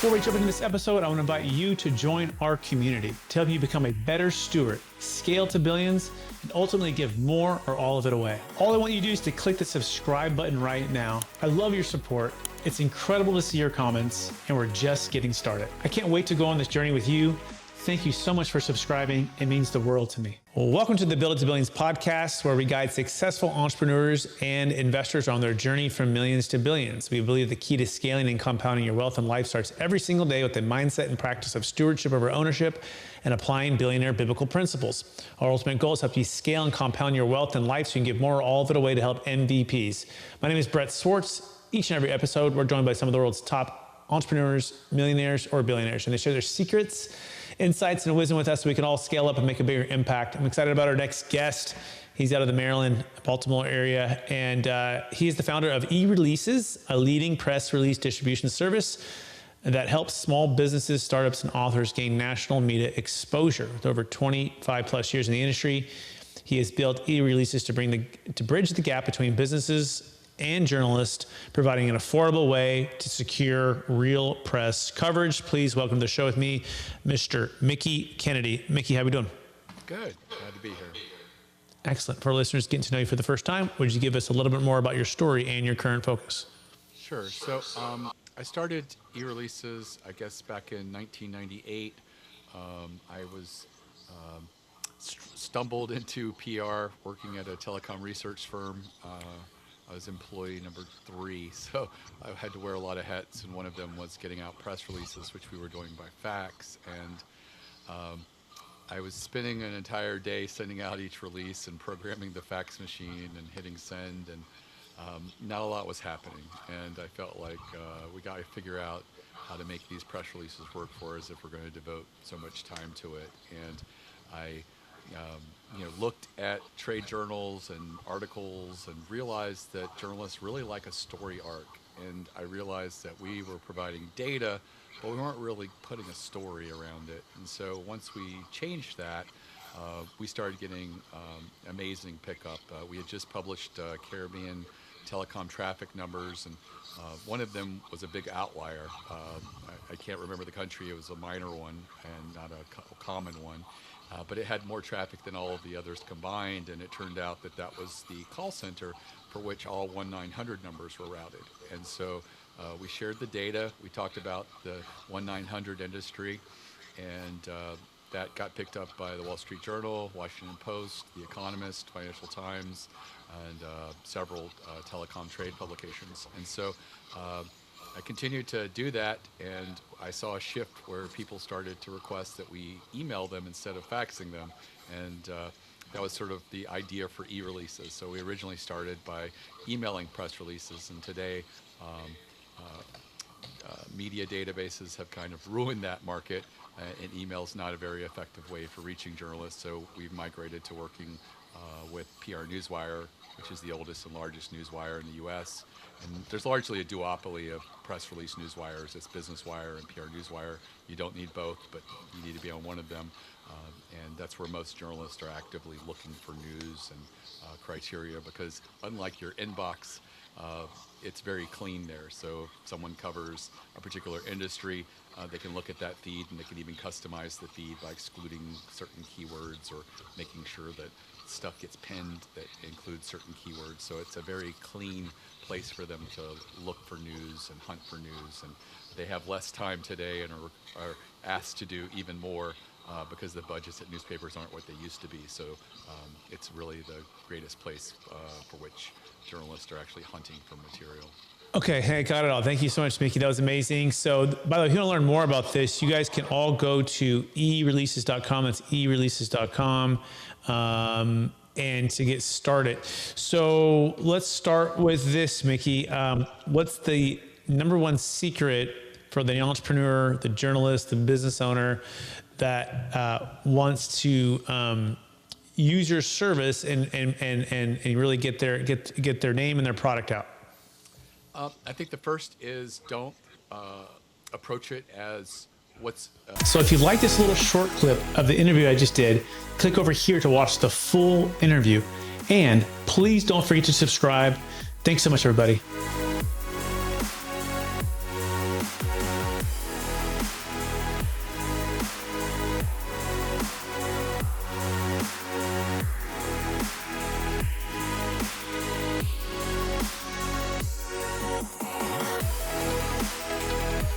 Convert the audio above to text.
Before we jump into this episode, I want to invite you to join our community to help you become a better steward, scale to billions, and ultimately give more or all of it away. All I want you to do is to click the subscribe button right now. I love your support. It's incredible to see your comments, and we're just getting started. I can't wait to go on this journey with you. Thank you so much for subscribing. It means the world to me. Well, welcome to the Build It to Billions podcast, where we guide successful entrepreneurs and investors on their journey from millions to billions. We believe the key to scaling and compounding your wealth and life starts every single day with the mindset and practice of stewardship over ownership and applying billionaire biblical principles. Our ultimate goal is to help you scale and compound your wealth and life so you can give more or all of it away to help MVPs. My name is Brett Swartz. Each and every episode, we're joined by some of the world's top entrepreneurs, millionaires, or billionaires, and they share their secrets, insights, and wisdom with us so we can all scale up and make a bigger impact. I'm excited about our next guest. He's out of the Maryland, Baltimore area, and he is the founder of eReleases, a leading press release distribution service that helps small businesses, startups, and authors gain national media exposure. With over 25 plus years in the industry, he has built eReleases to bridge the gap between businesses and journalists, providing an affordable way to secure real press coverage. Please welcome to the show with me, Mr. Mickie Kennedy. Mickie, how we doing? Good. Glad to be here. Excellent. For our listeners getting to know you for the first time, would you give us a little bit more about your story and your current focus? Sure. So I started eReleases, I guess, back in 1998. I was stumbled into PR working at a telecom research firm. I was employee number 3, so I had to wear a lot of hats, and one of them was getting out press releases, which we were doing by fax. And I was spending an entire day sending out each release and programming the fax machine and hitting send, and not a lot was happening. And I felt like we got to figure out how to make these press releases work for us if we're going to devote so much time to it. And I looked at trade journals and articles and realized that journalists really like a story arc. And I realized that we were providing data, but we weren't really putting a story around it. And so once we changed that, we started getting amazing pickup. We had just published Caribbean telecom traffic numbers, and one of them was a big outlier. I can't remember the country. It was a minor one and not a common one. But it had more traffic than all of the others combined, and it turned out that that was the call center for which all 1-900 numbers were routed. And so we shared the data. We talked about the 1-900 industry, and that got picked up by the Wall Street Journal, Washington Post, The Economist, Financial Times, and several telecom trade publications. And so I continued to do that, and I saw a shift where people started to request that we email them instead of faxing them, and that was sort of the idea for eReleases. So we originally started by emailing press releases, and today media databases have kind of ruined that market, and email is not a very effective way for reaching journalists, so we've migrated to working with PR Newswire, which is the oldest and largest newswire in the U.S. And there's largely a duopoly of press release newswires. It's Business Wire and PR Newswire. You don't need both, but you need to be on one of them. And that's where most journalists are actively looking for news and criteria, because unlike your inbox, it's very clean there. So if someone covers a particular industry, they can look at that feed, and they can even customize the feed by excluding certain keywords or making sure that stuff gets pinned that includes certain keywords. So it's a very clean place for them to look for news and hunt for news. And they have less time today and are asked to do even more because the budgets at newspapers aren't what they used to be. So it's really the greatest place for which journalists are actually hunting for material. Okay, hey, got it all. Thank you so much, Mickie. That was amazing. So, by the way, if you want to learn more about this, you guys can all go to eReleases.com. That's eReleases.com, and to get started. So let's start with this, Mickie. What's the number one secret for the entrepreneur, the journalist, the business owner that wants to use your service and really get their name and their product out? I think the first is don't approach it as what's... So if you like this little short clip of the interview I just did, click over here to watch the full interview. And please don't forget to subscribe. Thanks so much, everybody.